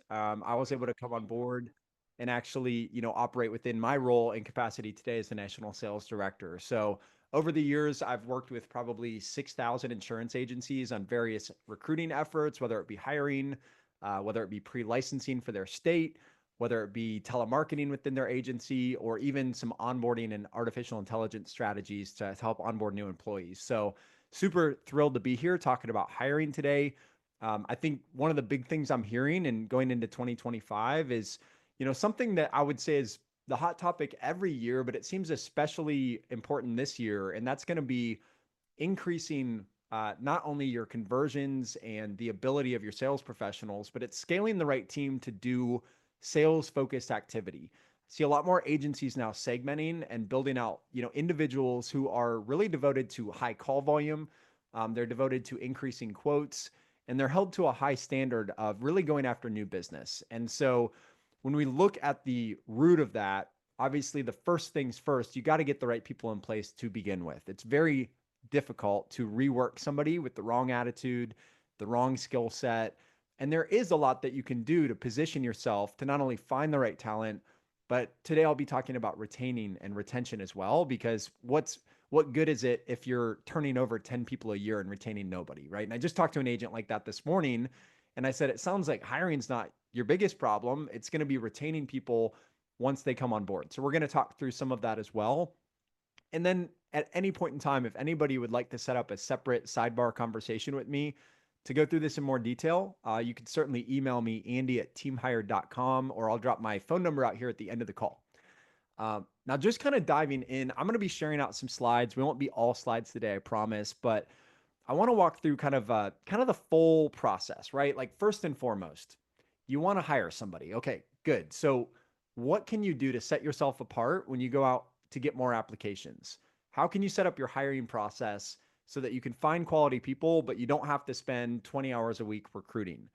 I was able to come on board and actually, operate within my role and capacity today as the national sales director. So over the years, I've worked with probably 6,000 insurance agencies on various recruiting efforts, whether it be hiring, whether it be pre-licensing for their state, whether it be telemarketing within their agency, or even some onboarding and artificial intelligence strategies to help onboard new employees. So super thrilled to be here talking about hiring today. I think one of the big things I'm hearing and going into 2025 is, something that I would say is the hot topic every year, but it seems especially important this year. And that's going to be increasing not only your conversions and the ability of your sales professionals, but it's scaling the right team to do sales focused activity. See a lot more agencies now segmenting and building out, individuals who are really devoted to high call volume. They're devoted to increasing quotes, and they're held to a high standard of really going after new business. And so when we look at the root of that, obviously the first things first, you got to get the right people in place to begin with. It's very difficult to rework somebody with the wrong attitude, the wrong skill set. And there is a lot that you can do to position yourself to not only find the right talent, but today I'll be talking about retaining and retention as well, because what good is it if you're turning over 10 people a year and retaining nobody, right? And I just talked to an agent like that this morning, and I said, it sounds like hiring's not your biggest problem. It's going to be retaining people once they come on board. So we're going to talk through some of that as well. And then at any point in time, if anybody would like to set up a separate sidebar conversation with me to go through this in more detail, you can certainly email me, andy@teamhired.com, or I'll drop my phone number out here at the end of the call. Now, just kind of diving in, I'm going to be sharing out some slides. We won't be all slides today, I promise, but I want to walk through kind of the full process, right? Like first and foremost, you want to hire somebody. Okay, good. So what can you do to set yourself apart when you go out to get more applications? How can you set up your hiring process so that you can find quality people, but you don't have to spend 20 hours a week recruiting?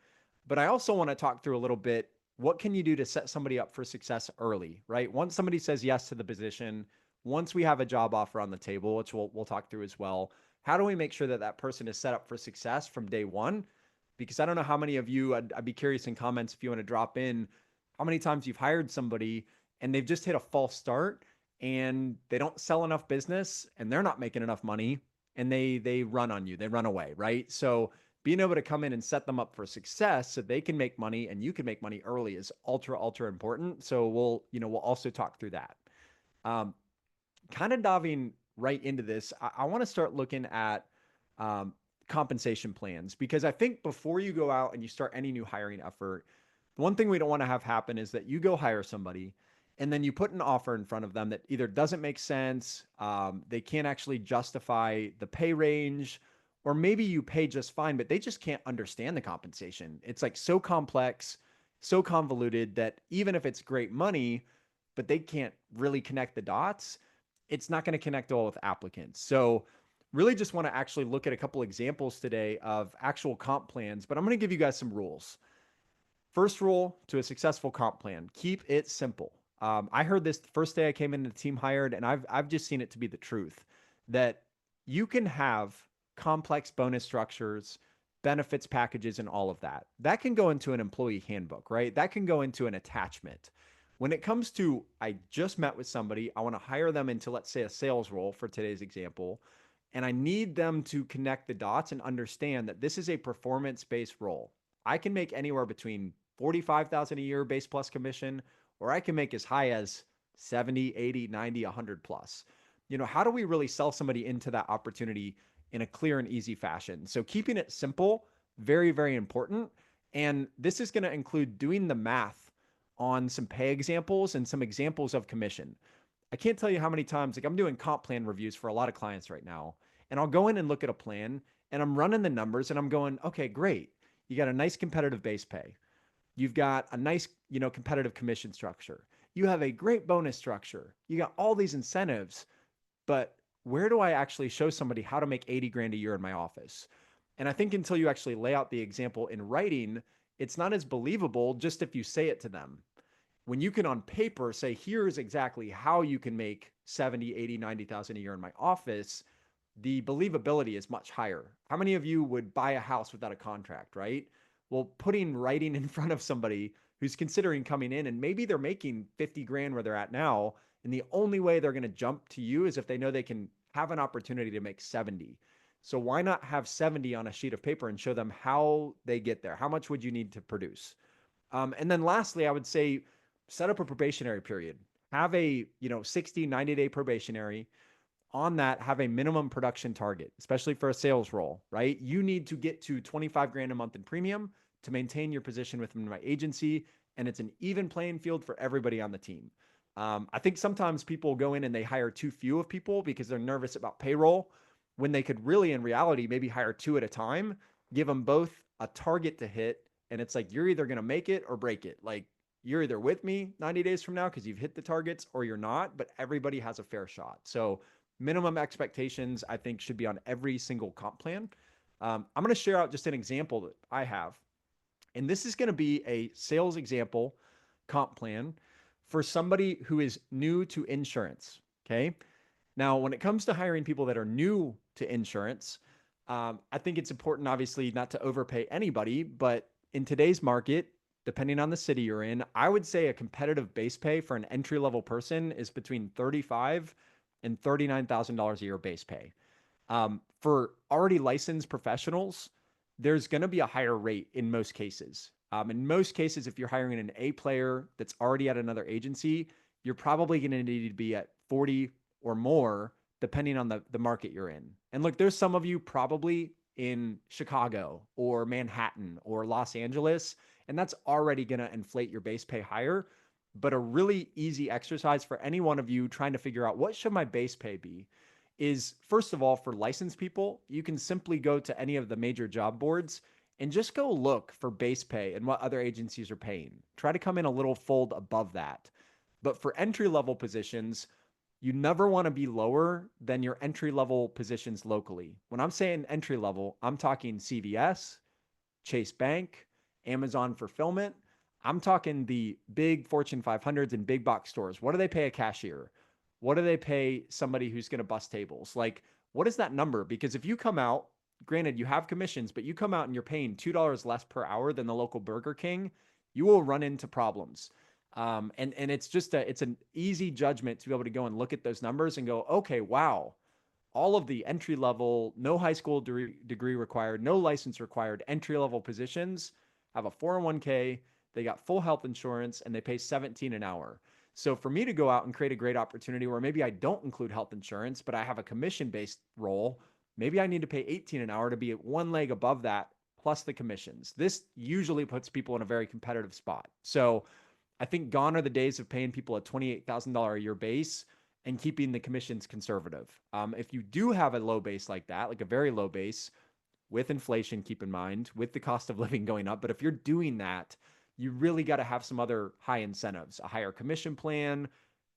But I also want to talk through a little bit, what can you do to set somebody up for success early, right? Once somebody says yes to the position, once we have a job offer on the table, which we'll talk through as well, how do we make sure that that person is set up for success from day one? Because I don't know how many of you, I'd be curious in comments if you want to drop in how many times you've hired somebody and they've just hit a false start and they don't sell enough business and they're not making enough money and they run on you, they run away, right? So being able to come in and set them up for success so they can make money and you can make money early is ultra important. So we'll also talk through that. Um, Kind of diving right into this, I want to start looking at um, compensation plans, because I think before you go out and you start any new hiring effort, the one thing we don't want to have happen is that you go hire somebody and then you put an offer in front of them that either doesn't make sense, they can't actually justify the pay range, or maybe you pay just fine, but they just can't understand the compensation. It's like so complex, so convoluted that even if it's great money, but they can't really connect the dots, it's not going to connect all with applicants. So really just want to actually look at a couple examples today of actual comp plans, but I'm going to give you guys some rules. First rule to a successful comp plan: keep it simple. I heard this the first day I came into the team hired, and I've just seen it to be the truth that you can have complex bonus structures, benefits packages, and all of that. That can go into an employee handbook, right? That can go into an attachment. When it comes to, I just met with somebody, I want to hire them into, let's say, a sales role for today's example, and I need them to connect the dots and understand that this is a performance-based role. I can make anywhere between 45,000 a year base plus commission, or I can make as high as 70, 80, 90, 100 plus. How do we really sell somebody into that opportunity in a clear and easy fashion? So keeping it simple, very important. And this is going to include doing the math on some pay examples and some examples of commission. I can't tell you how many times, like I'm doing comp plan reviews for a lot of clients right now, and I'll go in and look at a plan and I'm running the numbers and I'm going, okay, great. You got a nice competitive base pay. You've got a nice, competitive commission structure. You have a great bonus structure. You got all these incentives, but where do I actually show somebody how to make 80 grand a year in my office? And I think until you actually lay out the example in writing, it's not as believable just if you say it to them. When you can on paper say, here's exactly how you can make 70, 80, 90,000 a year in my office, the believability is much higher. How many of you would buy a house without a contract, right? Well, putting writing in front of somebody who's considering coming in and maybe they're making 50 grand where they're at now, and the only way they're going to jump to you is if they know they can have an opportunity to make 70. So why not have 70 on a sheet of paper and show them how they get there? How much would you need to produce? And then lastly, I would say set up a probationary period. Have a, 60, 90-day probationary. On that, have a minimum production target, especially for a sales role, right? You need to get to 25 grand a month in premium to maintain your position within my agency. And it's an even playing field for everybody on the team. I think sometimes people go in and they hire too few of people because they're nervous about payroll when they could really, in reality, maybe hire two at a time, give them both a target to hit. And it's like, you're either going to make it or break it. Like, you're either with me 90 days from now because you've hit the targets or you're not, but everybody has a fair shot. So minimum expectations, I think, should be on every single comp plan. I'm going to share out just an example that I have. And this is going to be a sales example comp plan for somebody who is new to insurance. Okay. Now, when it comes to hiring people that are new to insurance, I think it's important, obviously, not to overpay anybody. But in today's market, depending on the city you're in, I would say a competitive base pay for an entry level person is between $35,000 and $39,000 a year base pay. For already licensed professionals, there's going to be a higher rate in most cases. In most cases, if you're hiring an A player that's already at another agency, you're probably going to need to be at 40 or more, depending on the market you're in. And look, there's some of you probably in Chicago or Manhattan or Los Angeles, and that's already going to inflate your base pay higher. But a really easy exercise for any one of you trying to figure out what should my base pay be is, first of all, for licensed people, you can simply go to any of the major job boards and just go look for base pay and what other agencies are paying. Try to come in a little fold above that. But for entry level positions, you never want to be lower than your entry level positions locally. When I'm saying entry level, I'm talking CVS, Chase Bank, Amazon Fulfillment. I'm talking the big Fortune 500s and big box stores. What do they pay a cashier? What do they pay somebody who's going to bust tables? Like, what is that number? Because if you come out, granted, you have commissions, but you come out and you're paying $2 less per hour than the local Burger King, you will run into problems. And it's just it's an easy judgment to be able to go and look at those numbers and go, okay, wow, all of the entry level, no high school degree required, no license required entry level positions have a 401k, they got full health insurance, and they pay 17 an hour. So for me to go out and create a great opportunity where maybe I don't include health insurance, but I have a commission-based role, maybe I need to pay 18 an hour to be one leg above that plus the commissions. This usually puts people in a very competitive spot. So I think gone are the days of paying people a $28,000 a year base and keeping the commissions conservative. If you do have a low base like that, like a very low base with inflation, keep in mind, with the cost of living going up, but if you're doing that, you really got to have some other high incentives, a higher commission plan,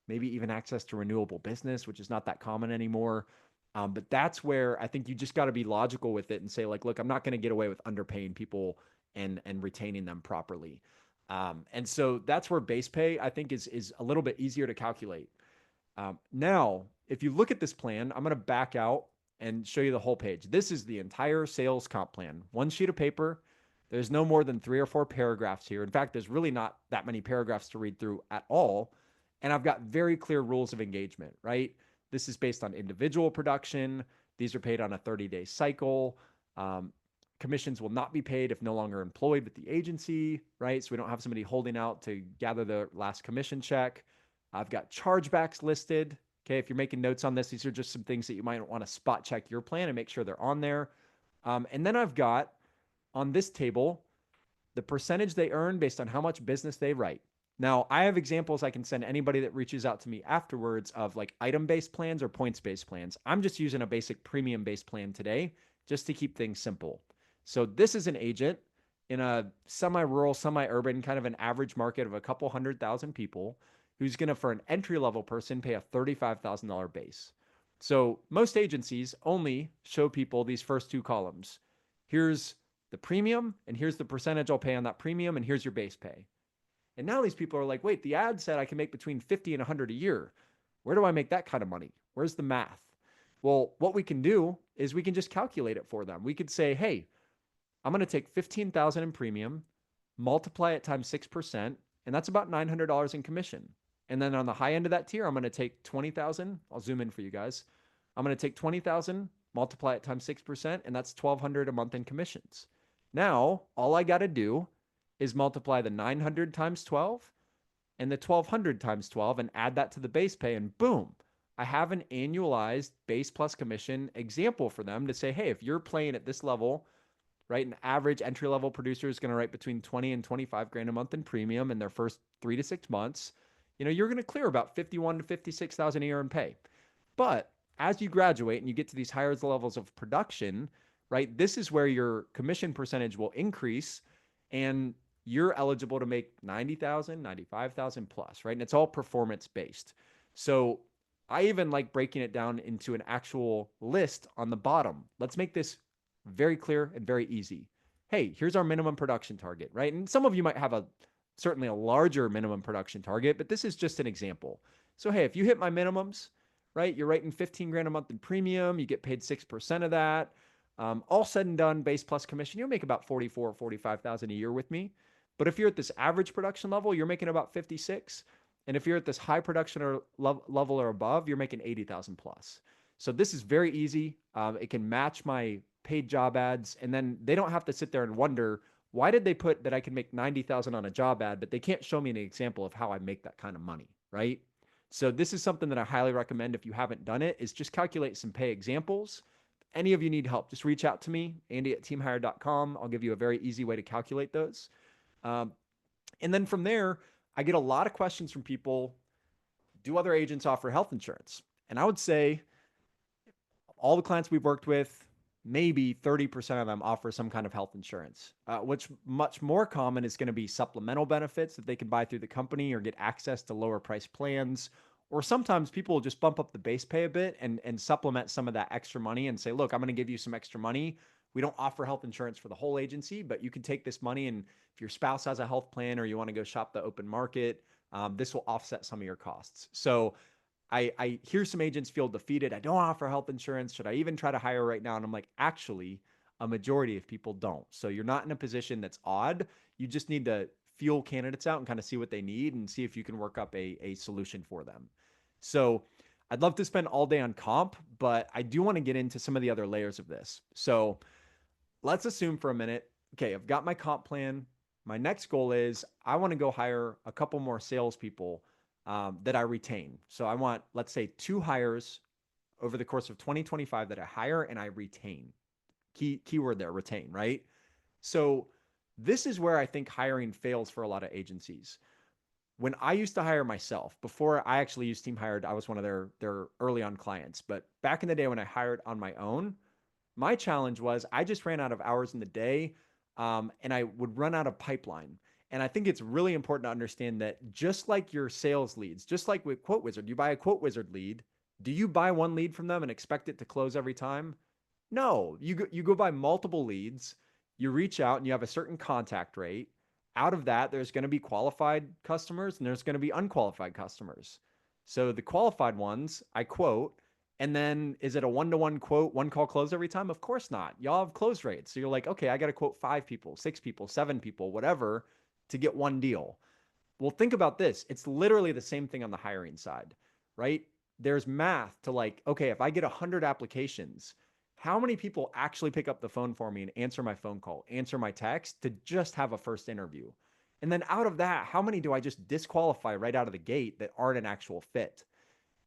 maybe even access to renewable business, which is not that common anymore. But that's where I think you just got to be logical with it and say, like, look, I'm not going to get away with underpaying people and retaining them properly. And so that's where base pay, I think, is a little bit easier to calculate. Now, if you look at this plan, I'm going to back out and show you the whole page. This is the entire sales comp plan. One sheet of paper. There's no more than 3 or 4 paragraphs here. In fact, there's really not that many paragraphs to read through at all. And I've got very clear rules of engagement, right? This is based on individual production. These are paid on a 30-day cycle. Commissions will not be paid if no longer employed with the agency, right? So we don't have somebody holding out to gather the last commission check. I've got chargebacks listed. Okay, if you're making notes on this, these are just some things that you might want to spot check your plan and make sure they're on there. And then I've got on this table the percentage they earn based on how much business they write. Now, I have examples I can send anybody that reaches out to me afterwards of like item-based plans or points-based plans. I'm just using a basic premium-based plan today just to keep things simple. So this is an agent in a semi-rural, semi-urban, kind of an average market of a couple 100,000 people who's going to, for an entry-level person, pay a $35,000 base. So most agencies only show people these first 2 columns. Here's the premium, and here's the percentage I'll pay on that premium, and here's your base pay. And now these people are like, wait, the ad said I can make between 50 and 100 a year. Where do I make that kind of money? Where's the math? Well, what we can do is we can just calculate it for them. We could say, hey, I'm going to take 15,000 in premium, multiply it times 6%, and that's about $900 in commission. And then on the high end of that tier, I'm going to take 20,000. I'll zoom in for you guys. I'm going to take 20,000, multiply it times 6%, and that's 1,200 a month in commissions. Now, all I got to do is multiply the 900 times 12 and the 1,200 times 12 and add that to the base pay, and boom, I have an annualized base plus commission example for them to say, hey, if you're playing at this level, right, an average entry level producer is going to write between 20 and 25 grand a month in premium in their first 3 to 6 months. You're going to clear about 51 to 56,000 a year in pay. But as you graduate and you get to these higher levels of production, right, this is where your commission percentage will increase and you're eligible to make 90,000, 95,000 plus, right? And it's all performance based. So I even like breaking it down into an actual list on the bottom. Let's make this very clear and very easy. Hey, here's our minimum production target, right? And some of you might have certainly a larger minimum production target, but this is just an example. So, hey, if you hit my minimums, right, you're writing 15 grand a month in premium, you get paid 6% of that. All said and done, base plus commission, you'll make about 44 or 45,000 a year with me. But if you're at this average production level, you're making about 56. And if you're at this high production or level or above, you're making 80,000 plus. So this is very easy. It can match my paid job ads. And then they don't have to sit there and wonder, why did they put that I can make 90,000 on a job ad, but they can't show me an example of how I make that kind of money, right? So this is something that I highly recommend if you haven't done it, is just calculate some pay examples. If any of you need help, just reach out to me, Andy@teamhire.com. I'll give you a very easy way to calculate those. And then from there, I get a lot of questions from people. Do other agents offer health insurance? And I would say all the clients we've worked with, maybe 30% of them offer some kind of health insurance. Which much more common is going to be supplemental benefits that they can buy through the company or get access to lower price plans. Or sometimes people will just bump up the base pay a bit and supplement some of that extra money and say, look, I'm going to give you some extra money. We don't offer health insurance for the whole agency, but you can take this money, and if your spouse has a health plan or you want to go shop the open market, this will offset some of your costs. So I hear some agents feel defeated. I don't offer health insurance. Should I even try to hire right now? And I'm like, actually, a majority of people don't. So you're not in a position that's odd. You just need to feel candidates out and kind of see what they need and see if you can work up a solution for them. So I'd love to spend all day on comp, but I do want to get into some of the other layers of this. So let's assume for a minute, okay, I've got my comp plan. My next goal is I want to go hire a couple more salespeople that I retain. So I want, let's say, 2 hires over the course of 2025 that I hire and I retain. Keyword there, retain, right? So this is where I think hiring fails for a lot of agencies. When I used to hire myself, before I actually used Team Hired, I was one of their early on clients. But back in the day when I hired on my own, my challenge was I just ran out of hours in the day, and I would run out of pipeline. And I think it's really important to understand that just like your sales leads, just like with Quote Wizard, you buy a Quote Wizard lead. Do you buy one lead from them and expect it to close every time? No, you go buy multiple leads. You reach out and you have a certain contact rate. Out of that, there's going to be qualified customers and there's going to be unqualified customers. So the qualified ones, I quote, and then is it a one-to-one quote, one call close every time? Of course not. Y'all have close rates. So you're like, okay, I got to quote 5 people, 6 people, 7 people, whatever, to get one deal. Well, think about this. It's literally the same thing on the hiring side, right? There's math to like, okay, if I get 100 applications, how many people actually pick up the phone for me and answer my phone call, answer my text to just have a first interview? And then out of that, how many do I just disqualify right out of the gate that aren't an actual fit?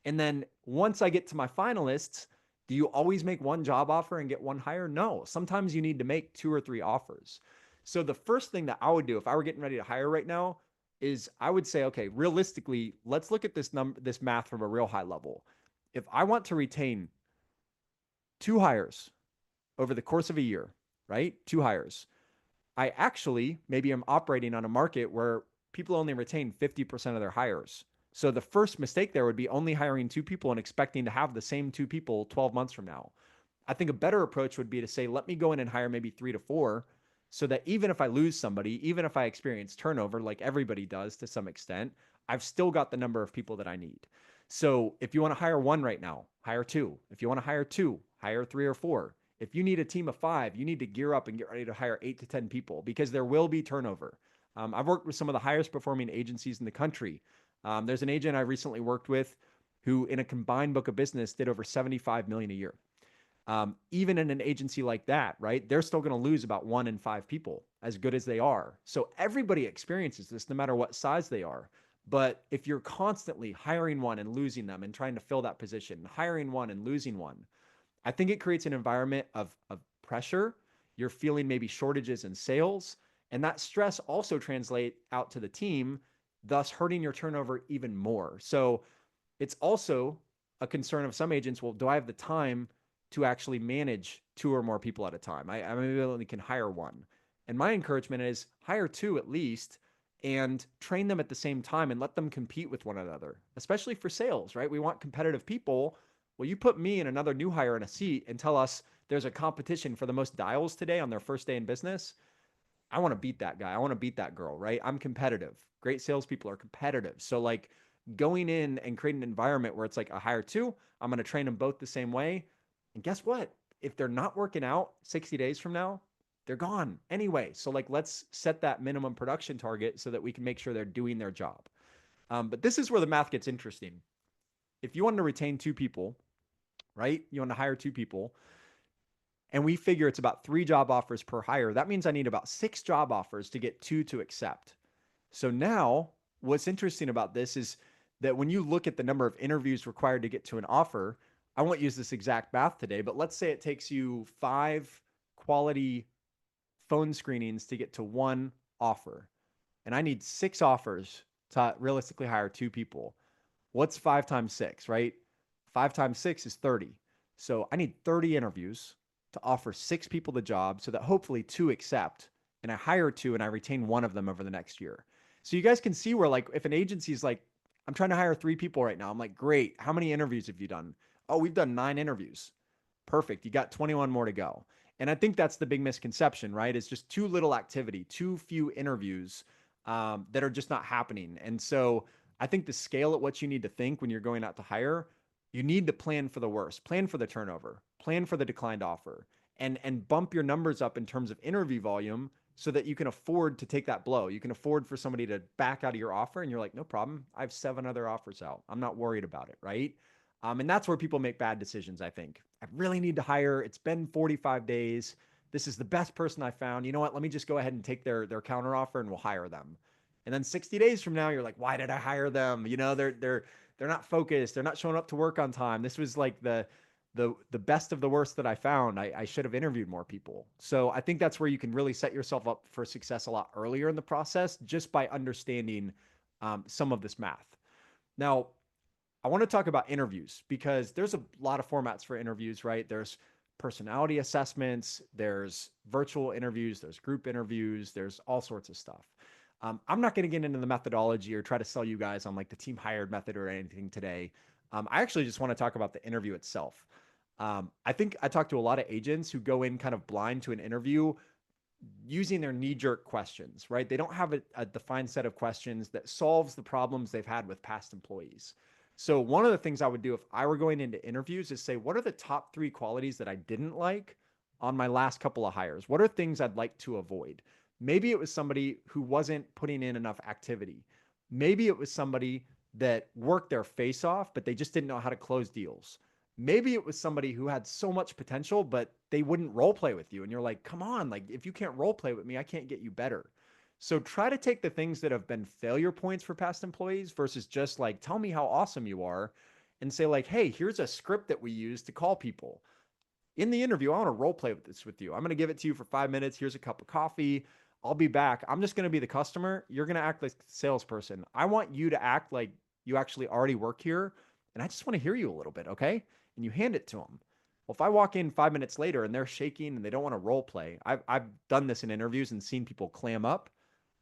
And then once I get to my finalists, do you always make one job offer and get one hire? No. Sometimes you need to make 2 or 3 offers. So the first thing that I would do if I were getting ready to hire right now is I would say, okay, realistically, let's look at this math from a real high level. If I want to retain 2 hires over the course of a year, right? 2 hires. I actually maybe am operating on a market where people only retain 50% of their hires. So the first mistake there would be only hiring 2 people and expecting to have the same 2 people 12 months from now. I think a better approach would be to say, let me go in and hire maybe 3 to 4 so that even if I lose somebody, even if I experience turnover like everybody does to some extent, I've still got the number of people that I need. So if you want to hire 1 right now, hire 2. If you want to hire 2, hire 3 or 4. If you need a team of 5, you need to gear up and get ready to hire 8 to 10 people because there will be turnover. I've worked with some of the highest performing agencies in the country. There's an agent I recently worked with who, in a combined book of business, did over 75 million a year. Even in an agency like that, right? They're still going to lose about 1 in 5 people, as good as they are. So everybody experiences this, no matter what size they are. But if you're constantly hiring one and losing them and trying to fill that position, hiring one and losing one, I think it creates an environment of pressure. You're feeling maybe shortages in sales, and that stress also translate out to the team, thus hurting your turnover even more. So it's also a concern of some agents. Well, do I have the time to actually manage 2 or more people at a time? I maybe only can hire one. And my encouragement is hire 2 at least and train them at the same time and let them compete with one another, especially for sales, right? We want competitive people. Well, you put me and another new hire in a seat and tell us there's a competition for the most dials today on their first day in business. I want to beat that guy. I want to beat that girl, right? I'm competitive. Great salespeople are competitive. So, like, going in and creating an environment where it's like I hire 2, I'm going to train them both the same way. And guess what? If they're not working out 60 days from now, they're gone anyway. So, like, let's set that minimum production target so that we can make sure they're doing their job. But this is where the math gets interesting. If you want to retain 2 people, right? You want to hire 2 people, and we figure it's about 3 job offers per hire. That means I need about 6 job offers to get 2 to accept. So now what's interesting about this is that when you look at the number of interviews required to get to an offer, I won't use this exact math today, but let's say it takes you 5 quality phone screenings to get to 1 offer. And I need 6 offers to realistically hire 2 people. What's 5 times 6, right? 5 times 6 is 30. So I need 30 interviews to offer 6 people the job so that hopefully 2 accept, and I hire 2 and I retain 1 of them over the next year. So you guys can see where, like, if an agency is like, I'm trying to hire 3 people right now, I'm like, great. How many interviews have you done? Oh, we've done 9 interviews. Perfect. You got 21 more to go. And I think that's the big misconception, right? It's just too little activity, too few interviews that are just not happening. And so I think the scale at what you need to think when you're going out to hire, you need to plan for the worst, plan for the turnover, plan for the declined offer, and bump your numbers up in terms of interview volume so that you can afford to take that blow. You can afford for somebody to back out of your offer and you're like, no problem. I have 7 other offers out. I'm not worried about it, right? And that's where people make bad decisions, I think. I really need to hire. It's been 45 days. This is the best person I found. You know what? Let me just go ahead and take their counter offer and we'll hire them. And then 60 days from now, you're like, why did I hire them? You know, they're not focused. They're not showing up to work on time. This was like the best of the worst that I found. I should have interviewed more people. So I think that's where you can really set yourself up for success a lot earlier in the process, just by understanding some of this math. Now, I want to talk about interviews because there's a lot of formats for interviews, right? There's personality assessments, there's virtual interviews, there's group interviews, there's all sorts of stuff. I'm not going to get into the methodology or try to sell you guys on like the team hired method or anything today. I actually just want to talk about the interview itself. I think I talk to a lot of agents who go in kind of blind to an interview using their knee-jerk questions, right? They don't have a defined set of questions that solves the problems they've had with past employees. So one of the things I would do if I were going into interviews is say, what are the top 3 qualities that I didn't like on my last couple of hires? What are things I'd like to avoid? Maybe it was somebody who wasn't putting in enough activity. Maybe it was somebody that worked their face off, but they just didn't know how to close deals. Maybe it was somebody who had so much potential, but they wouldn't role play with you. And you're like, come on, like if you can't role play with me, I can't get you better. So try to take the things that have been failure points for past employees versus just like, tell me how awesome you are and say like, hey, here's a script that we use to call people. In the interview, I want to role play with this with you. I'm going to give it to you for 5 minutes. Here's a cup of coffee. I'll be back. I'm just going to be the customer. You're going to act like the salesperson. I want you to act like you actually already work here. And I just want to hear you a little bit. Okay. And you hand it to them. Well, if I walk in 5 minutes later and they're shaking and they don't want to role play, I've done this in interviews and seen people clam up.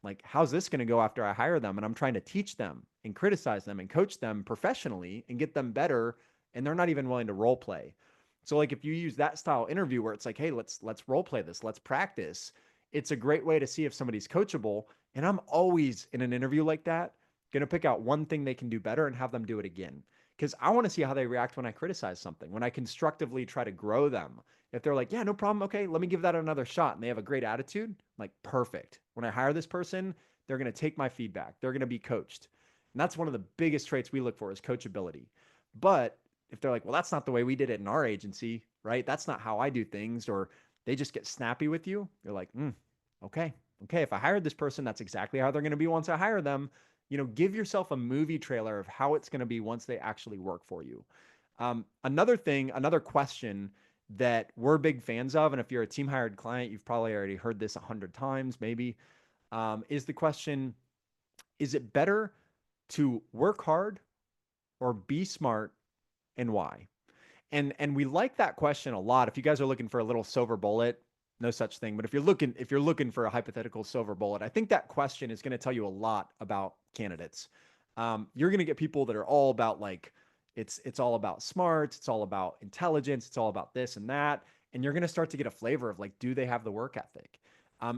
Like, how's this going to go after I hire them? And I'm trying to teach them and criticize them and coach them professionally and get them better. And they're not even willing to role play. So like if you use that style interview where it's like, hey, let's role play this, let's practice. It's a great way to see if somebody's coachable. And I'm always in an interview like that, going to pick out one thing they can do better and have them do it again. because I want to see how they react when I criticize something, when I constructively try to grow them. If they're like, yeah, no problem. Okay, let me give that another shot. And they have a great attitude, I'm like, perfect. When I hire this person, they're going to take my feedback. They're going to be coached. And that's one of the biggest traits we look for is coachability. But if they're like, well, that's not the way we did it in our agency, right? That's not how I do things, or they just get snappy with you, you're like, okay, okay. If I hired this person, that's exactly how they're going to be once I hire them. Give yourself a movie trailer of how it's going to be once they actually work for you. Another question that we're big fans of, and if you're a team hired client, you've probably already heard this 100 times, maybe, is the question: is it better to work hard or be smart, and why? And we like that question a lot. If you guys are looking for a little silver bullet, no such thing. But if you're looking for a hypothetical silver bullet, I think that question is going to tell you a lot about candidates. You're going to get people that are all about like it's all about smarts, it's all about intelligence, it's all about this and that, and you're going to start to get a flavor of like, do they have the work ethic?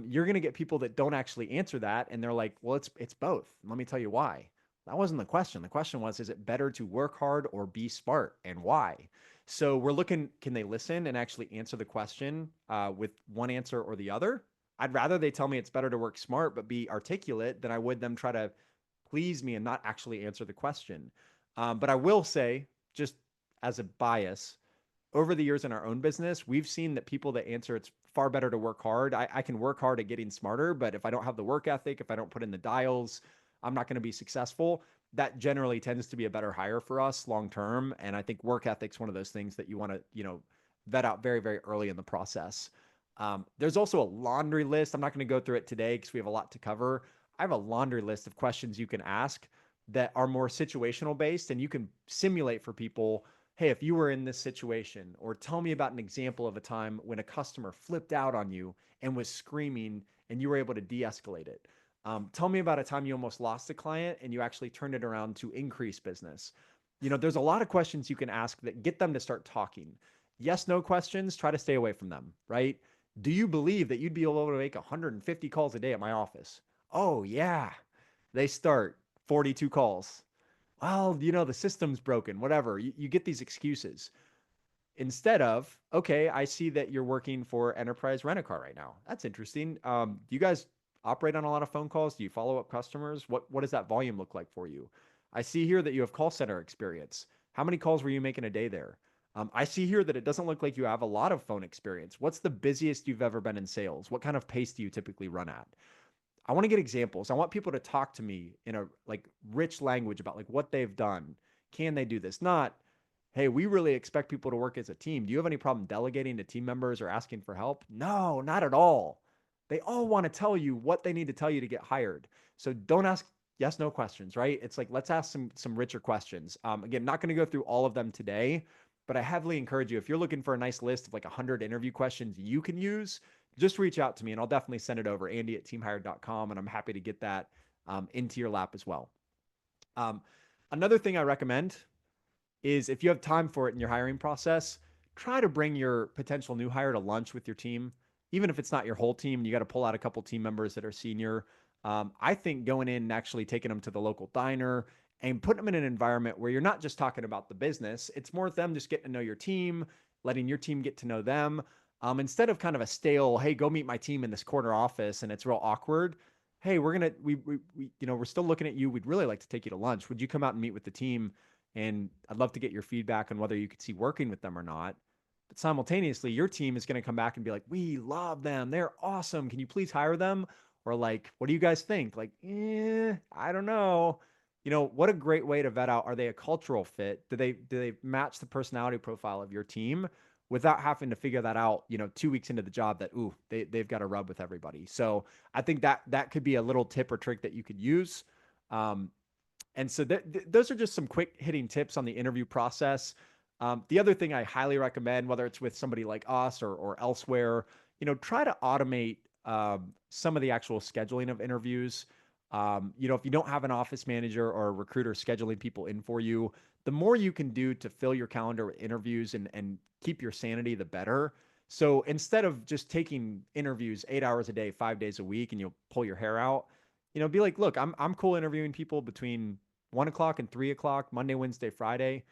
You're going to get people that don't actually answer that, and they're like, well, it's both. And let me tell you why. That wasn't the question. The question was, is it better to work hard or be smart, and why? So we're looking, can they listen and actually answer the question with one answer or the other? I'd rather they tell me it's better to work smart but be articulate than I would them try to please me and not actually answer the question. But I will say, just as a bias, over the years in our own business, we've seen that people that answer it's far better to work hard. I can work hard at getting smarter, but if I don't have the work ethic, if I don't put in the dials, I'm not going to be successful. That generally tends to be a better hire for us long term. And I think work ethic's one of those things that you want to, vet out very, very early in the process. There's also a laundry list. I'm not going to go through it today because we have a lot to cover. I have a laundry list of questions you can ask that are more situational based, and you can simulate for people, hey, if you were in this situation, or tell me about an example of a time when a customer flipped out on you and was screaming and you were able to de-escalate it. Tell me about a time you almost lost a client and you actually turned it around to increase business. There's a lot of questions you can ask that get them to start talking. Yes, no questions, try to stay away from them, right? Do you believe that you'd be able to make 150 calls a day at my office? Oh, yeah. They start 42 calls. Well, the system's broken, whatever. You get these excuses instead of, okay, I see that you're working for Enterprise Rent a Car right now. That's interesting. Do you guys operate on a lot of phone calls? Do you follow up customers? What does that volume look like for you? I see here that you have call center experience. How many calls were you making a day there? I see here that it doesn't look like you have a lot of phone experience. What's the busiest you've ever been in sales? What kind of pace do you typically run at? I want to get examples. I want people to talk to me in a like rich language about like what they've done. Can they do this? Not, hey, we really expect people to work as a team. Do you have any problem delegating to team members or asking for help? No, not at all. They all want to tell you what they need to tell you to get hired. So don't ask yes, no questions, right? It's like, let's ask some richer questions. Again, not going to go through all of them today, but I heavily encourage you, if you're looking for a nice list of like 100 interview questions you can use, just reach out to me and I'll definitely send it over, Andy@teamhired.com, and I'm happy to get that into your lap as well. Another thing I recommend is, if you have time for it in your hiring process, try to bring your potential new hire to lunch with your team. Even if it's not your whole team, you got to pull out a couple team members that are senior. I think going in and actually taking them to the local diner and putting them in an environment where you're not just talking about the business, it's more them just getting to know your team, letting your team get to know them. Instead of kind of a stale, hey, go meet my team in this corner office and it's real awkward. Hey, we're still looking at you. We'd really like to take you to lunch. Would you come out and meet with the team? And I'd love to get your feedback on whether you could see working with them or not. But simultaneously, your team is going to come back and be like, we love them. They're awesome. Can you please hire them? Or like, what do you guys think? Like, I don't know. What a great way to vet out, are they a cultural fit? Do they match the personality profile of your team without having to figure that out, 2 weeks into the job, that, they've got to rub with everybody. So I think that could be a little tip or trick that you could use. And so those are just some quick hitting tips on the interview process. The other thing I highly recommend, whether it's with somebody like us or elsewhere, try to automate some of the actual scheduling of interviews. If you don't have an office manager or a recruiter scheduling people in for you, the more you can do to fill your calendar with interviews and keep your sanity, the better. So instead of just taking interviews 8 hours a day, 5 days a week, and you'll pull your hair out, be like, look, I'm cool interviewing people between 1 o'clock and 3 o'clock, Monday, Wednesday, Friday.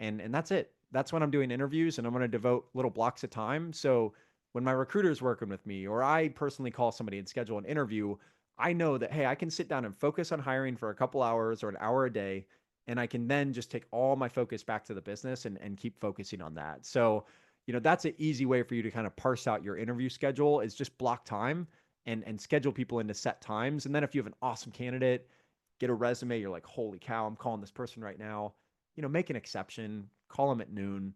And that's it. That's when I'm doing interviews, and I'm going to devote little blocks of time. So when my recruiter is working with me, or I personally call somebody and schedule an interview, I know that, hey, I can sit down and focus on hiring for a couple hours or an hour a day. And I can then just take all my focus back to the business and keep focusing on that. So, that's an easy way for you to kind of parse out your interview schedule is just block time and schedule people into set times. And then if you have an awesome candidate, get a resume, you're like, holy cow, I'm calling this person right now. Make an exception, call them at noon.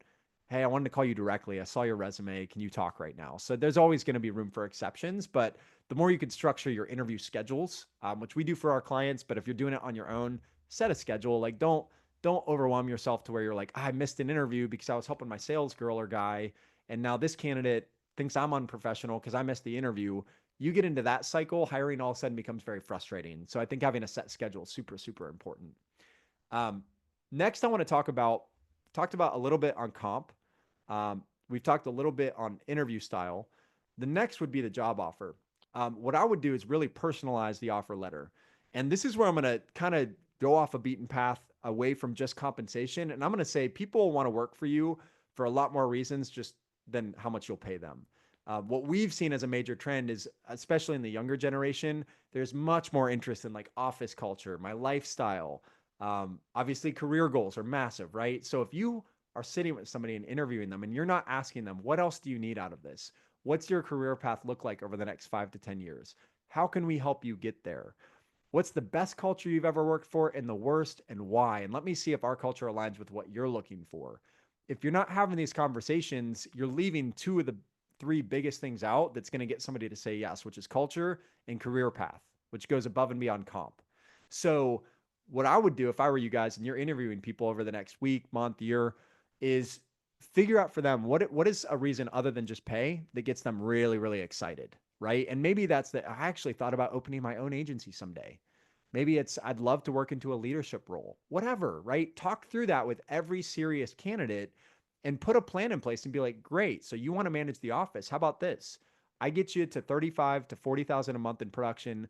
Hey, I wanted to call you directly. I saw your resume. Can you talk right now? So there's always going to be room for exceptions, but the more you can structure your interview schedules, which we do for our clients, but if you're doing it on your own, set a schedule. Like don't overwhelm yourself to where you're like, I missed an interview because I was helping my sales girl or guy, and now this candidate thinks I'm unprofessional because I missed the interview. You get into that cycle, hiring all of a sudden becomes very frustrating. So I think having a set schedule is super, super important. Um, Next, I want to talked about a little bit on comp. We've talked a little bit on interview style. The next would be the job offer. What I would do is really personalize the offer letter. And this is where I'm going to kind of go off a beaten path away from just compensation. And I'm going to say people want to work for you for a lot more reasons just than how much you'll pay them. What we've seen as a major trend is, especially in the younger generation, there's much more interest in like office culture, my lifestyle. Obviously, career goals are massive, right? So if you are sitting with somebody and interviewing them and you're not asking them, what else do you need out of this? What's your career path look like over the next 5 to 10 years? How can we help you get there? What's the best culture you've ever worked for and the worst and why? And let me see if our culture aligns with what you're looking for. If you're not having these conversations, you're leaving two of the three biggest things out that's going to get somebody to say yes, which is culture and career path, which goes above and beyond comp. So, what I would do if I were you guys and you're interviewing people over the next week, month, year, is figure out for them what is a reason other than just pay that gets them really, really excited, right? And maybe that's that I actually thought about opening my own agency someday. Maybe it's I'd love to work into a leadership role, whatever, right? Talk through that with every serious candidate and put a plan in place and be like, great. So you want to manage the office. How about this? I get you to 35 to 40,000 a month in production.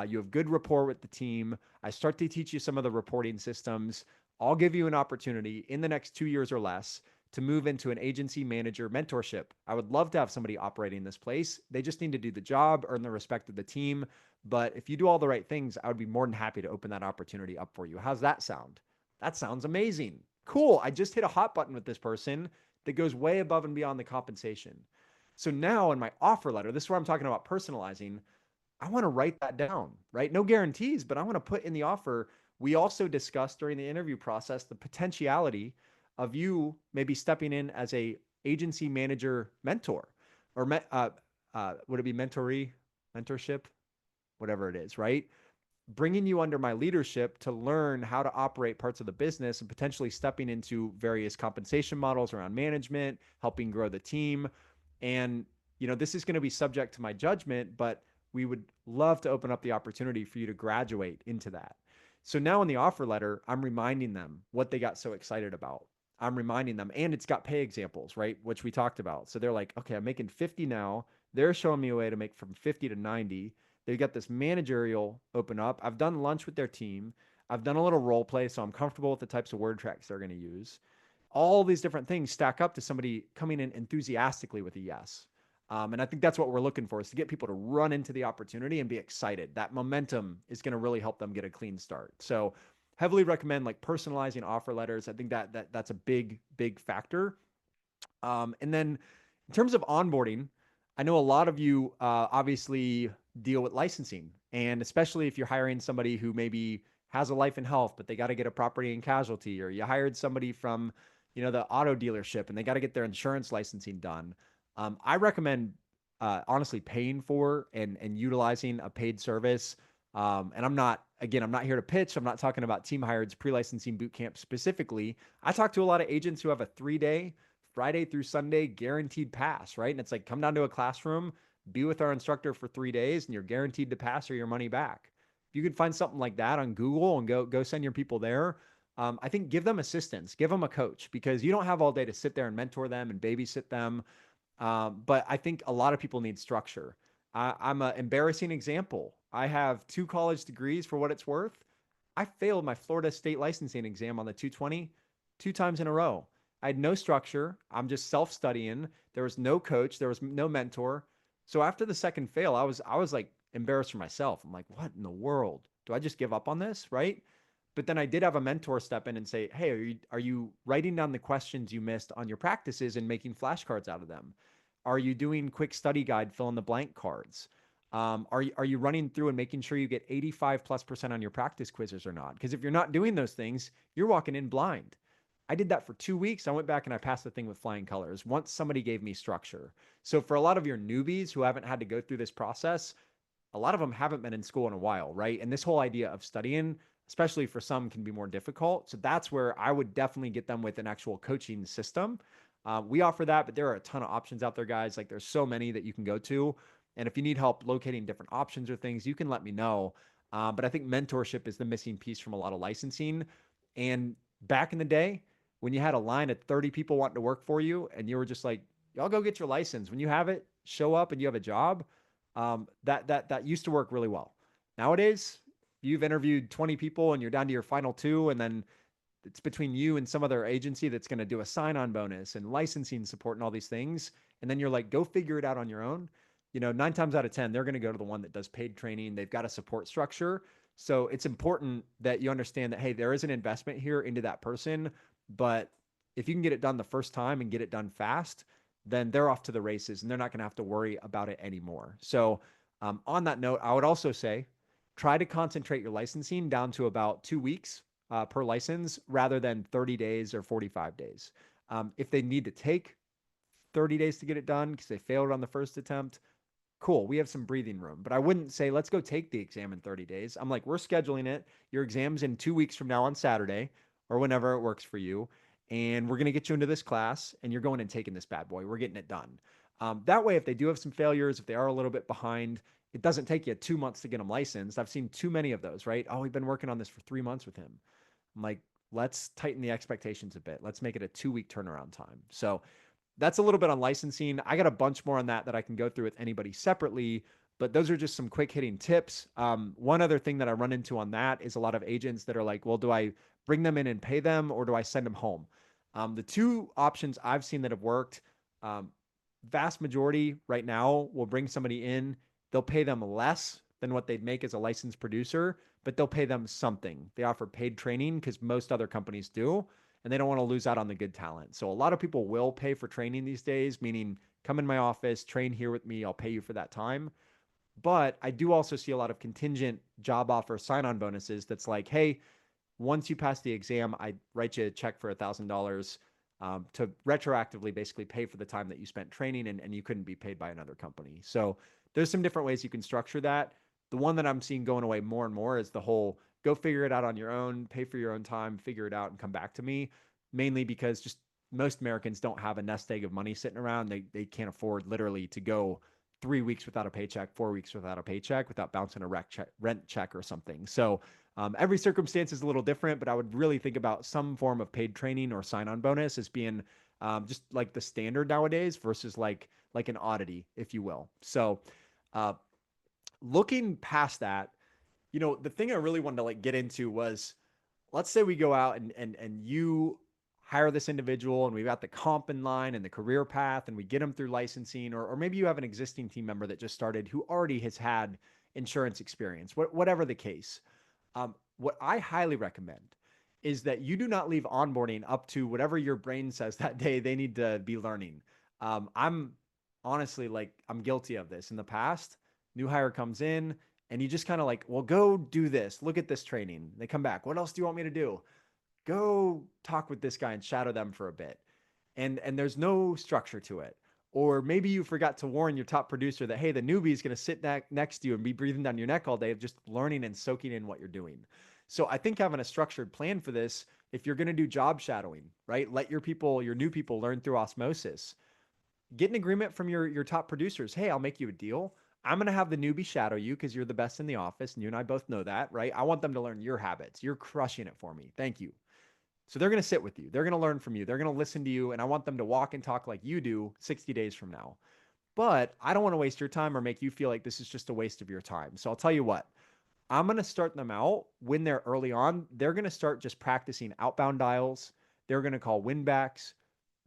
You have good rapport with the team. I start to teach you some of the reporting systems. I'll give you an opportunity in the next 2 years or less to move into an agency manager mentorship. I would love to have somebody operating this place. They just need to do the job, earn the respect of the team. But if you do all the right things, I would be more than happy to open that opportunity up for you. How's that sound? That sounds amazing. Cool. I just hit a hot button with this person that goes way above and beyond the compensation. So now in my offer letter, this is where I'm talking about personalizing. I want to write that down, right? No guarantees, but I want to put in the offer. We also discussed during the interview process the potentiality of you maybe stepping in as a agency manager mentor, or would it be mentorship, whatever it is, right? Bringing you under my leadership to learn how to operate parts of the business and potentially stepping into various compensation models around management, helping grow the team. And, this is going to be subject to my judgment, but we would love to open up the opportunity for you to graduate into that. So now in the offer letter, I'm reminding them what they got so excited about. I'm reminding them, and it's got pay examples, right? Which we talked about. So they're like, okay, I'm making 50 now. They're showing me a way to make from 50 to 90. They got this managerial open up. I've done lunch with their team. I've done a little role play, so I'm comfortable with the types of word tracks they're going to use. All these different things stack up to somebody coming in enthusiastically with a yes. And I think that's what we're looking for, is to get people to run into the opportunity and be excited. That momentum is going to really help them get a clean start. So heavily recommend like personalizing offer letters. I think that's a big, big factor. And then in terms of onboarding, I know a lot of you obviously deal with licensing, and especially if you're hiring somebody who maybe has a life and health, but they got to get a property and casualty, or you hired somebody from, the auto dealership and they got to get their insurance licensing done. I recommend honestly paying for and utilizing a paid service. And I'm not here to pitch. I'm not talking about Team Hired's pre-licensing boot camp specifically. I talk to a lot of agents who have a 3-day Friday through Sunday guaranteed pass, right? And it's like, come down to a classroom, be with our instructor for 3 days, and you're guaranteed to pass or your money back. If you could find something like that on Google and go send your people there, I think give them assistance, give them a coach, because you don't have all day to sit there and mentor them and babysit them. But I think a lot of people need structure. I'm an embarrassing example. I have 2 college degrees for what it's worth. I failed my Florida state licensing exam on the 220 two times in a row. I had no structure. I'm just self-studying. There was no coach, there was no mentor. So after the second fail, I was like embarrassed for myself. I'm like, what in the world? Do I just give up on this, right? But then I did have a mentor step in and say, "Hey, are you writing down the questions you missed on your practices and making flashcards out of them? Are you doing quick study guide fill in the blank cards? Are you running through and making sure you get 85+% on your practice quizzes or not? Because if you're not doing those things, you're walking in blind." I did that for 2 weeks. I went back and I passed the thing with flying colors once somebody gave me structure. So for a lot of your newbies who haven't had to go through this process, a lot of them haven't been in school in a while, right? And this whole idea of studying, especially for some, can be more difficult. So that's where I would definitely get them with an actual coaching system. We offer that, but there are a ton of options out there, guys. Like there's so many that you can go to. And if you need help locating different options or things, you can let me know. But I think mentorship is the missing piece from a lot of licensing. And back in the day, when you had a line of 30 people wanting to work for you and you were just like, y'all go get your license. When you have it, show up and you have a job. That used to work really well. Nowadays, you've interviewed 20 people and you're down to your final two, and then it's between you and some other agency that's going to do a sign-on bonus and licensing support and all these things. And then you're like, go figure it out on your own. 9 times out of 10, they're going to go to the one that does paid training. They've got a support structure. So it's important that you understand that, hey, there is an investment here into that person. But if you can get it done the first time and get it done fast, then they're off to the races and they're not going to have to worry about it anymore. So, on that note, I would also say try to concentrate your licensing down to about 2 weeks per license rather than 30 days or 45 days. If they need to take 30 days to get it done because they failed on the first attempt, cool, we have some breathing room. But I wouldn't say, let's go take the exam in 30 days. I'm like, we're scheduling it. Your exam's in 2 weeks from now on Saturday or whenever it works for you. And we're going to get you into this class and you're going and taking this bad boy. We're getting it done. That way, if they do have some failures, if they are a little bit behind, it doesn't take you 2 months to get them licensed. I've seen too many of those, right? Oh, we've been working on this for 3 months with him. I'm like, let's tighten the expectations a bit. Let's make it a 2 week turnaround time. So that's a little bit on licensing. I got a bunch more on that I can go through with anybody separately, but those are just some quick hitting tips. One other thing that I run into on that is a lot of agents that are like, well, do I bring them in and pay them or do I send them home? The two options I've seen that have worked, um, vast majority right now will bring somebody in. They'll pay them less than what they'd make as a licensed producer, but they'll pay them something. They offer paid training because most other companies do, and they don't want to lose out on the good talent. So a lot of people will pay for training these days, meaning come in my office, train here with me, I'll pay you for that time. But I do also see a lot of contingent job offer sign-on bonuses that's like, hey, once you pass the exam, I write you a check for $1,000 to retroactively basically pay for the time that you spent training and you couldn't be paid by another company. So there's some different ways you can structure that. The one that I'm seeing going away more and more is the whole go figure it out on your own, pay for your own time, figure it out and come back to me, mainly because just most Americans don't have a nest egg of money sitting around. They can't afford literally to go 3 weeks without a paycheck, 4 weeks without a paycheck, without bouncing a rent check or something. So every circumstance is a little different, but I would really think about some form of paid training or sign-on bonus as being just like the standard nowadays versus like an oddity, if you will. So uh, looking past that, the thing I really wanted to like get into was, let's say we go out and you hire this individual and we've got the comp in line and the career path and we get them through licensing, or maybe you have an existing team member that just started who already has had insurance experience, whatever the case. What I highly recommend is that you do not leave onboarding up to whatever your brain says that day they need to be learning. I'm honestly like, I'm guilty of this in the past. New hire comes in and you just kind of like, well, go do this. Look at this training. They come back. What else do you want me to do? Go talk with this guy and shadow them for a bit. And there's no structure to it. Or maybe you forgot to warn your top producer that, hey, the newbie is going to sit next to you and be breathing down your neck all day of just learning and soaking in what you're doing. So I think having a structured plan for this, if you're going to do job shadowing, right? Let your new people learn through osmosis. Get an agreement from your top producers. Hey, I'll make you a deal. I'm going to have the newbie shadow you because you're the best in the office. And you and I both know that, right? I want them to learn your habits. You're crushing it for me. Thank you. So they're going to sit with you. They're going to learn from you. They're going to listen to you. And I want them to walk and talk like you do 60 days from now. But I don't want to waste your time or make you feel like this is just a waste of your time. So I'll tell you what, I'm going to start them out when they're early on. They're going to start just practicing outbound dials. They're going to call winbacks,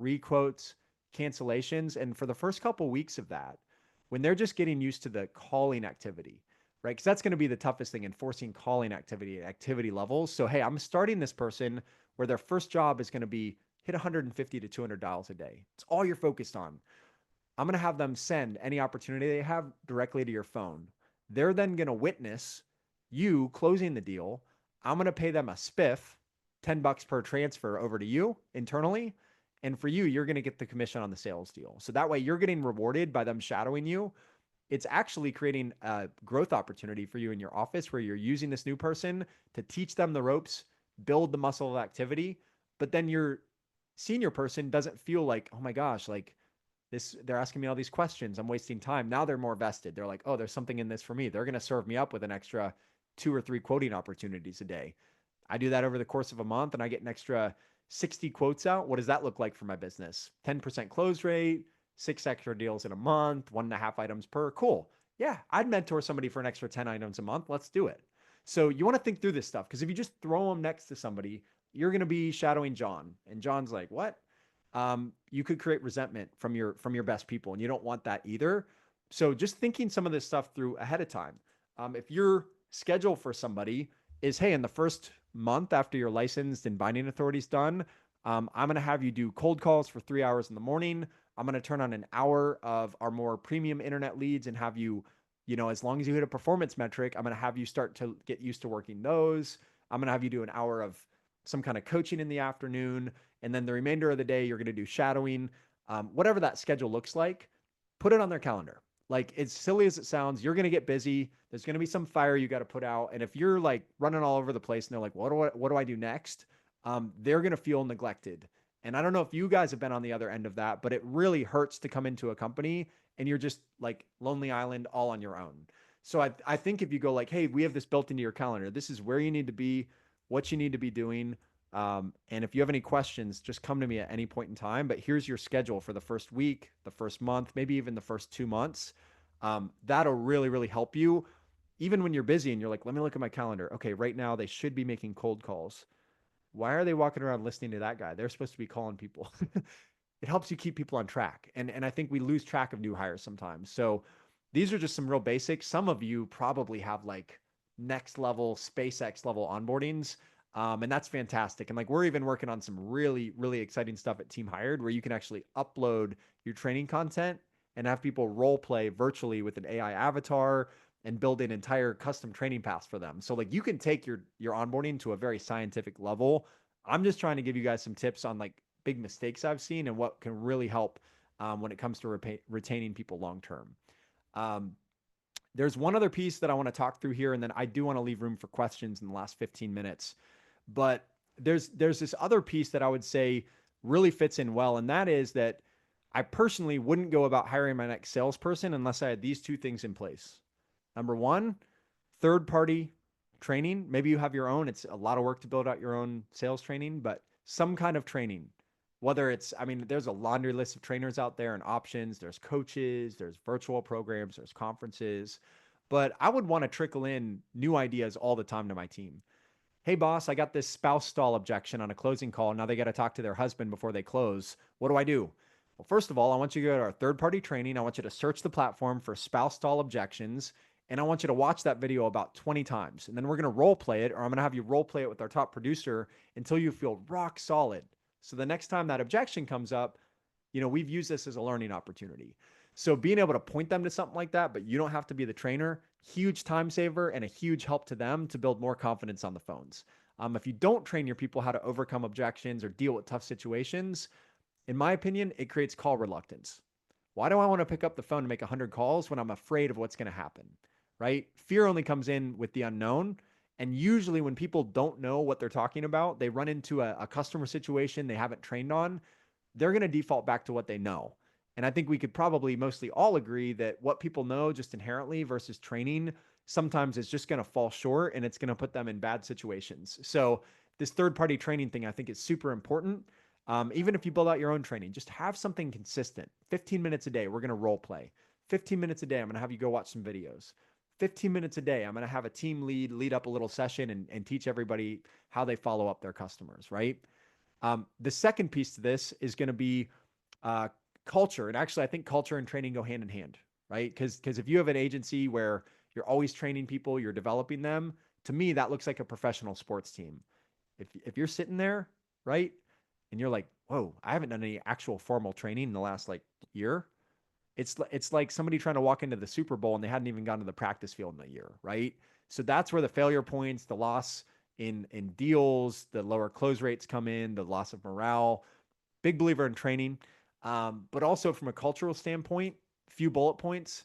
requotes, cancellations. And for the first couple of weeks of that, when they're just getting used to the calling activity, right? Because that's going to be the toughest thing, enforcing calling activity at activity levels. So, hey, I'm starting this person where their first job is going to be hit 150 to 200 dials a day. It's all you're focused on. I'm going to have them send any opportunity they have directly to your phone. They're then going to witness you closing the deal. I'm going to pay them a spiff, $10 per transfer over to you internally. And for you, you're going to get the commission on the sales deal. So that way you're getting rewarded by them shadowing you. It's actually creating a growth opportunity for you in your office where you're using this new person to teach them the ropes, build the muscle of activity. But then your senior person doesn't feel like, oh my gosh, like they're asking me all these questions. I'm wasting time. Now they're more vested. They're like, oh, there's something in this for me. They're going to serve me up with an extra 2 or 3 quoting opportunities a day. I do that over the course of a month and I get an extra 60 quotes out. What does that look like for my business? 10% close rate, 6 extra deals in a month, 1.5 items per. Cool. Yeah, I'd mentor somebody for an extra 10 items a month. Let's do it. So you want to think through this stuff because if you just throw them next to somebody, you're going to be shadowing John. And John's like, what? You could create resentment from your best people, and you don't want that either. So just thinking some of this stuff through ahead of time. If your schedule for somebody is, hey, in the first month after your licensed and binding authority's done, I'm going to have you do cold calls for 3 hours in the morning. I'm going to turn on an hour of our more premium internet leads and have you, as long as you hit a performance metric, I'm going to have you start to get used to working those. I'm going to have you do an hour of some kind of coaching in the afternoon. And then the remainder of the day, you're going to do shadowing. Whatever that schedule looks like, put it on their calendar. Like, as silly as it sounds, you're going to get busy. There's going to be some fire you got to put out. And if you're like running all over the place and they're like, what do I do next? They're going to feel neglected. And I don't know if you guys have been on the other end of that, but it really hurts to come into a company and you're just like Lonely Island all on your own. So I think if you go like, hey, we have this built into your calendar, this is where you need to be, what you need to be doing. And if you have any questions, just come to me at any point in time. But here's your schedule for the first week, the first month, maybe even the first 2 months. That'll really, really help you. Even when you're busy and you're like, let me look at my calendar. Okay, right now they should be making cold calls. Why are they walking around listening to that guy? They're supposed to be calling people. It helps you keep people on track. And I think we lose track of new hires sometimes. So these are just some real basics. Some of you probably have like next level, SpaceX level onboardings. And that's fantastic. And like we're even working on some really, really exciting stuff at Team Hired where you can actually upload your training content and have people role play virtually with an AI avatar and build an entire custom training paths for them. So like you can take your onboarding to a very scientific level. I'm just trying to give you guys some tips on like big mistakes I've seen and what can really help when it comes to retaining people long term. Um, there's one other piece that I want to talk through here, and then I do want to leave room for questions in the last 15 minutes. But there's this other piece that I would say really fits in well, and that is that I personally wouldn't go about hiring my next salesperson unless I had these two things in place. Number one, third party training. Maybe you have your own. It's a lot of work to build out your own sales training, but some kind of training. Whether it's, I mean, there's a laundry list of trainers out there and options. There's coaches, there's virtual programs, there's conferences. But I would want to trickle in new ideas all the time to my team. Hey, boss, I got this spouse stall objection on a closing call. Now they got to talk to their husband before they close. What do I do? Well, first of all, I want you to go to our third party training. I want you to search the platform for spouse stall objections. And I want you to watch that video about 20 times. And then we're going to role play it, or I'm going to have you role play it with our top producer until you feel rock solid. So the next time that objection comes up, we've used this as a learning opportunity. So being able to point them to something like that, but you don't have to be the trainer, huge time saver and a huge help to them to build more confidence on the phones. If you don't train your people how to overcome objections or deal with tough situations, in my opinion, it creates call reluctance. Why do I want to pick up the phone and make 100 calls when I'm afraid of what's going to happen, right? Fear only comes in with the unknown. And usually when people don't know what they're talking about, they run into a customer situation they haven't trained on, they're going to default back to what they know. And I think we could probably mostly all agree that what people know just inherently versus training sometimes is just going to fall short and it's going to put them in bad situations. So this third party training thing, I think is super important. Even if you build out your own training, just have something consistent. 15 minutes a day, we're going to role play. 15 minutes a day, I'm going to have you go watch some videos. 15 minutes a day, I'm going to have a team lead up a little session and teach everybody how they follow up their customers, right? The second piece to this is going to be uh, culture. And actually, I think culture and training go hand in hand, right? Because if you have an agency where you're always training people, you're developing them, to me, that looks like a professional sports team. If you're sitting there, right, and you're like, whoa, I haven't done any actual formal training in the last like year. It's like somebody trying to walk into the Super Bowl and they hadn't even gone to the practice field in a year, right? So that's where the failure points, the loss in deals, the lower close rates come in, the loss of morale. Big believer in training, but also from a cultural standpoint, few bullet points.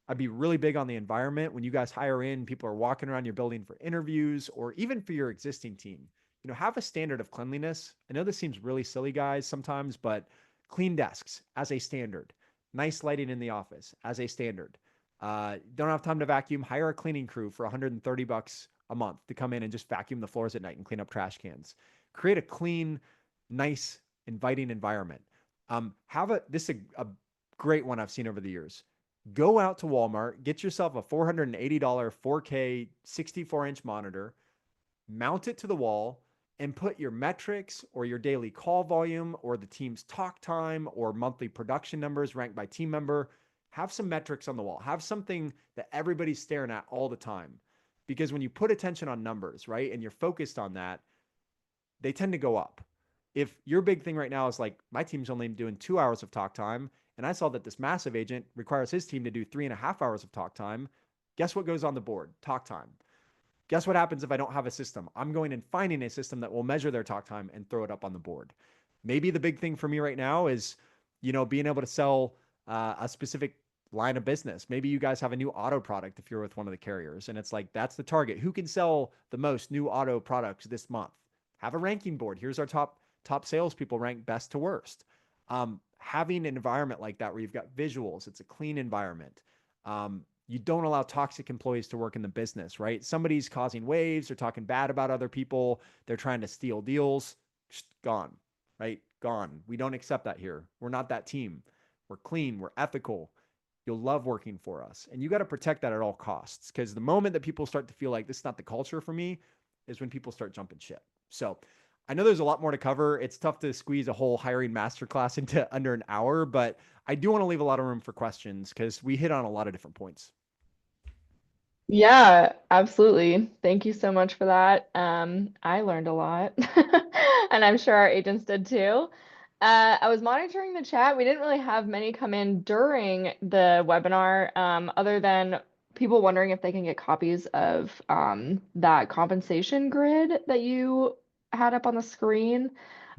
I'd be really big on the environment. When you guys hire in, people are walking around your building for interviews or even for your existing team. Have a standard of cleanliness. I know this seems really silly, guys, sometimes, but clean desks as a standard, nice lighting in the office as a standard. Don't have time to vacuum, hire a cleaning crew for $130 a month to come in and just vacuum the floors at night and clean up trash cans. Create a clean, nice, inviting environment. This is a great one I've seen over the years. Go out to Walmart, get yourself a $480 4K 64-inch monitor, mount it to the wall, and put your metrics or your daily call volume or the team's talk time or monthly production numbers ranked by team member. Have some metrics on the wall. Have something that everybody's staring at all the time. Because when you put attention on numbers, right, and you're focused on that, they tend to go up. If your big thing right now is like, my team's only doing 2 hours of talk time, and I saw that this massive agent requires his team to do 3.5 hours of talk time, guess what goes on the board? Talk time. Guess what happens if I don't have a system? I'm going and finding a system that will measure their talk time and throw it up on the board. Maybe the big thing for me right now is, being able to sell a specific line of business. Maybe you guys have a new auto product if you're with one of the carriers, and it's like, that's the target. Who can sell the most new auto products this month? Have a ranking board. Here's our top salespeople ranked best to worst. Having an environment like that where you've got visuals, it's a clean environment. You don't allow toxic employees to work in the business, right? Somebody's causing waves, they're talking bad about other people, they're trying to steal deals, just gone, right? Gone. We don't accept that here. We're not that team. We're clean, we're ethical. You'll love working for us. And you got to protect that at all costs, because the moment that people start to feel like this is not the culture for me is when people start jumping ship. So I know there's a lot more to cover. It's tough to squeeze a whole hiring masterclass into under an hour, but I do want to leave a lot of room for questions because we hit on a lot of different points. Yeah, absolutely. Thank you so much for that. I learned a lot, and I'm sure our agents did too. I was monitoring the chat. We didn't really have many come in during the webinar, other than people wondering if they can get copies of that compensation grid that you had up on the screen.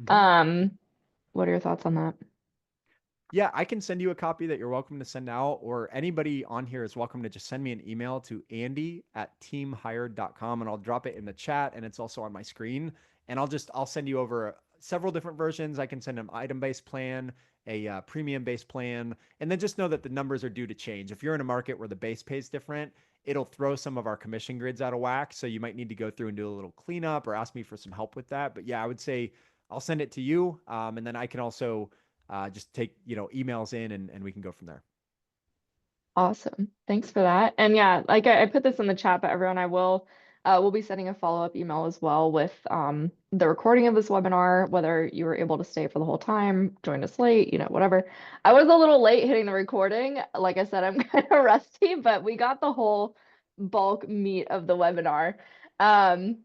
Mhm. Um, what are your thoughts on that? Yeah, I can send you a copy that you're welcome to send out, or anybody on here is welcome to just send me an email to andy@teamhired.com and I'll drop it in the chat and it's also on my screen. And I'll send you over several different versions. I can send an item-based plan, a premium-based plan, and then just know that the numbers are due to change. If you're in a market where the base pay is different, it'll throw some of our commission grids out of whack. So you might need to go through and do a little cleanup or ask me for some help with that. But yeah, I would say I'll send it to you. And then I can also just take emails in and we can go from there. Awesome. Thanks for that. And yeah, like I put this in the chat, but everyone, I will we'll be sending a follow-up email as well with the recording of this webinar, whether you were able to stay for the whole time, join us late, whatever. I was a little late hitting the recording. Like I said, I'm kind of rusty, but we got the whole bulk meat of the webinar. Um,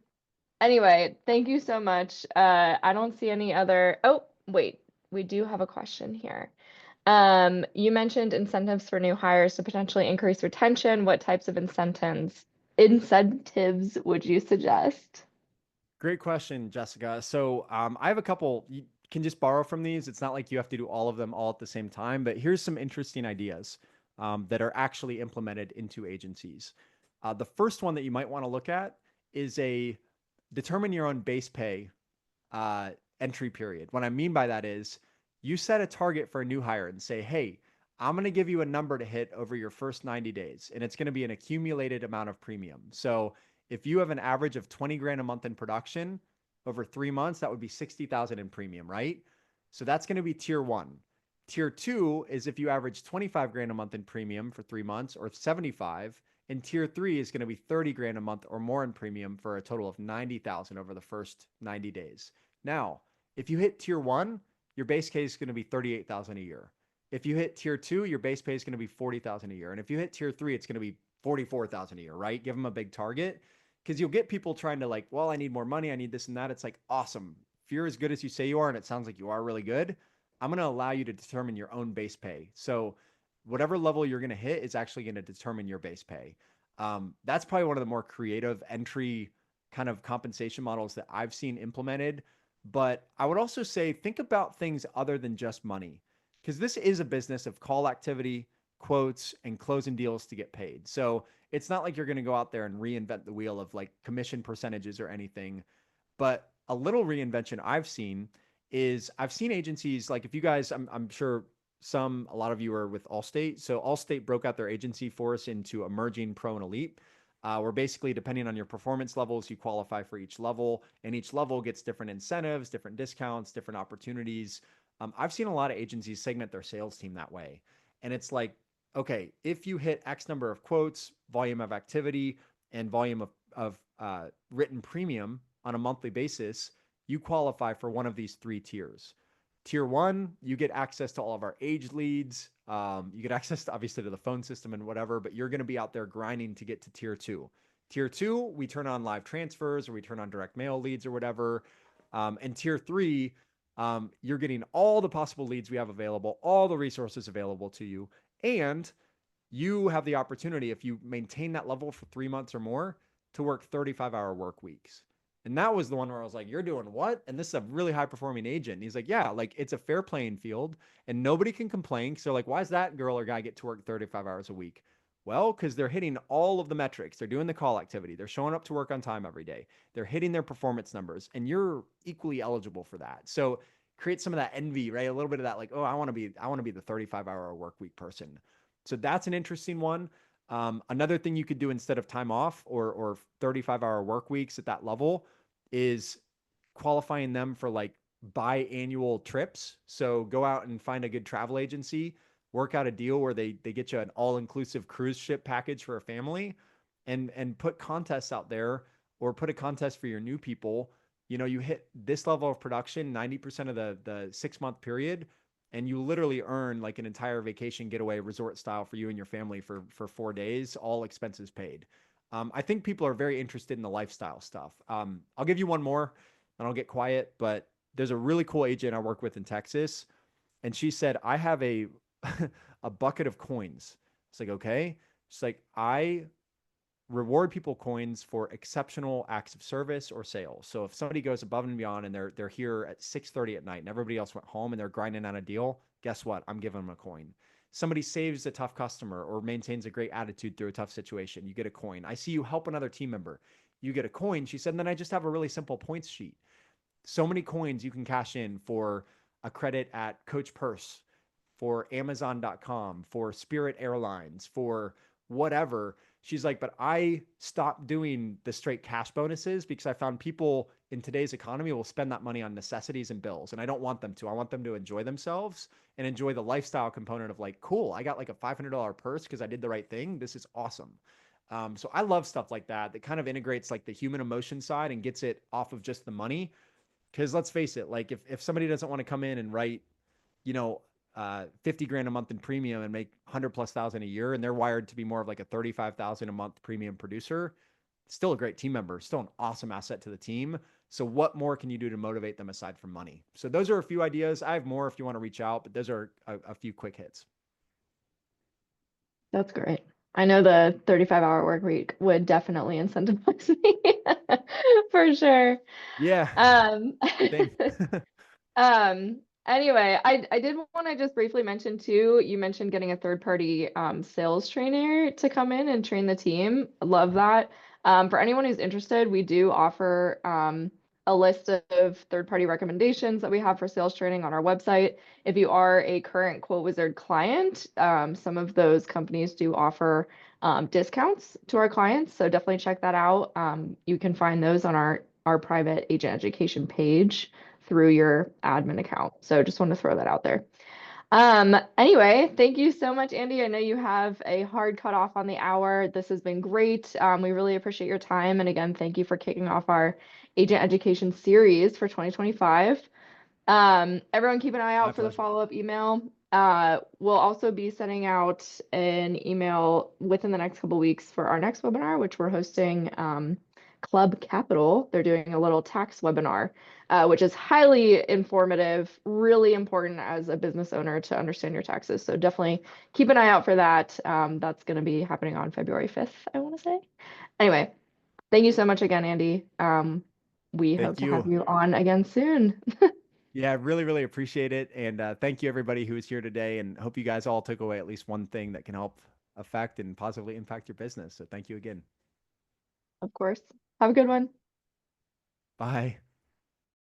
anyway, thank you so much. I don't see any other. Oh, wait, we do have a question here. You mentioned incentives for new hires to potentially increase retention. What types of incentives would you suggest? Great question, Jessica. So I have a couple. You can just borrow from these. It's not like you have to do all of them all at the same time, but here's some interesting ideas that are actually implemented into agencies. The first one that you might want to look at is a determine your own base pay uh, entry period. What I mean by that is you set a target for a new hire and say, hey, I'm going to give you a number to hit over your first 90 days, and it's going to be an accumulated amount of premium. So if you have an average of 20 grand a month in production over 3 months, that would be 60,000 in premium, right? So that's going to be tier one. Tier two is if you average 25 grand a month in premium for 3 months or 75, And tier 3 is going to be 30 grand a month or more in premium for a total of 90,000 over the first 90 days. Now, if you hit tier 1, your base pay is going to be 38,000 a year. If you hit tier 2, your base pay is going to be 40,000 a year. And if you hit tier 3, it's going to be 44,000 a year, right? Give them a big target because you'll get people trying to like, well, I need more money, I need this and that. It's like, awesome. If you're as good as you say you are and it sounds like you are really good, I'm going to allow you to determine your own base pay. So whatever level you're going to hit is actually going to determine your base pay. That's probably one of the more creative entry kind of compensation models that I've seen implemented. But I would also say think about things other than just money, because this is a business of call activity, quotes, and closing deals to get paid. So it's not like you're going to go out there and reinvent the wheel of like commission percentages or anything. But a little reinvention I've seen is I've seen agencies like if you guys, I'm sure a lot of you are with Allstate. So Allstate broke out their agency force into emerging, pro, and elite. Where basically, depending on your performance levels, you qualify for each level, and each level gets different incentives, different discounts, different opportunities. I've seen a lot of agencies segment their sales team that way. And it's like, okay, if you hit X number of quotes, volume of activity, and volume of written premium on a monthly basis, you qualify for one of these 3 tiers. Tier 1, you get access to all of our age leads. You get access to obviously to the phone system and whatever, but you're going to be out there grinding to get to tier 2. Tier 2, we turn on live transfers or we turn on direct mail leads or whatever. And tier 3, you're getting all the possible leads we have available, all the resources available to you. And you have the opportunity, if you maintain that level for 3 months or more, to work 35-hour work weeks. And that was the one where I was like, you're doing what? And this is a really high performing agent. And he's like, yeah, like it's a fair playing field and nobody can complain. So like, why does that girl or guy get to work 35 hours a week? Well, because they're hitting all of the metrics. They're doing the call activity. They're showing up to work on time every day. They're hitting their performance numbers and you're equally eligible for that. So create some of that envy, right? A little bit of that, like, oh, I want to be the 35-hour work week person. So that's an interesting one. Another thing you could do instead of time off or 35-hour work weeks at that level is qualifying them for like biannual trips. So go out and find a good travel agency, work out a deal where they get you an all-inclusive cruise ship package for a family and put contests out there or put a contest for your new people. You know, you hit this level of production 90% of the 6-month period and you literally earn like an entire vacation getaway resort style for you and your family for 4 days, all expenses paid. I think people are very interested in the lifestyle stuff. I'll give you one more and I'll get quiet, but there's a really cool agent I work with in Texas. And she said, I have a, a bucket of coins. It's like, okay. She's like, I reward people coins for exceptional acts of service or sales. So if somebody goes above and beyond and they're here at 6:30 at night and everybody else went home and they're grinding on a deal, guess what? I'm giving them a coin. Somebody saves a tough customer or maintains a great attitude through a tough situation, you get a coin. I see you help another team member, you get a coin. She said, and then I just have a really simple points sheet. So many coins you can cash in for a credit at Coach Purse, for Amazon.com, for Spirit Airlines, for whatever. She's like, but I stopped doing the straight cash bonuses because I found people in today's economy will spend that money on necessities and bills. And I don't want them to. I want them to enjoy themselves and enjoy the lifestyle component of like, cool, I got like a $500 purse because I did the right thing. This is awesome. So I love stuff like that that kind of integrates like the human emotion side and gets it off of just the money. Because let's face it, like if somebody doesn't want to come in and write, you know, 50 grand a month in premium and make 100+ thousand a year, and they're wired to be more of like a 35,000 a month premium producer, still a great team member, still an awesome asset to the team. So what more can you do to motivate them aside from money? So those are a few ideas. I have more if you want to reach out, but those are a few quick hits. That's great. I know the 35-hour work week would definitely incentivize me for sure. Yeah, Um, same. anyway, I did want to just briefly mention too, you mentioned getting a third party sales trainer to come in and train the team. Love that. For anyone who's interested, we do offer a list of third party recommendations that we have for sales training on our website. If you are a current Quote Wizard client, some of those companies do offer discounts to our clients. So definitely check that out. You can find those on our private agent education page through your admin account. So just want to throw that out there. Anyway, thank you so much, Andy. I know you have a hard cutoff on the hour. This has been great. We really appreciate your time. And again, thank you for kicking off our agent education series for 2025. Everyone keep an eye My out for the pleasure. follow-up email. We'll also be sending out an email within the next couple weeks for our next webinar, which we're hosting Club Capital. They're doing a little tax webinar, which is highly informative, really important as a business owner to understand your taxes. So definitely keep an eye out for that. That's going to be happening on February 5th, I want to say. Anyway, thank you so much again, Andy. We hope Thank to have you. you on again soon. Yeah, really, really appreciate it. And thank you everybody who is here today. And hope you guys all took away at least one thing that can help affect and positively impact your business. So thank you again. Of course. Have a good one. Bye.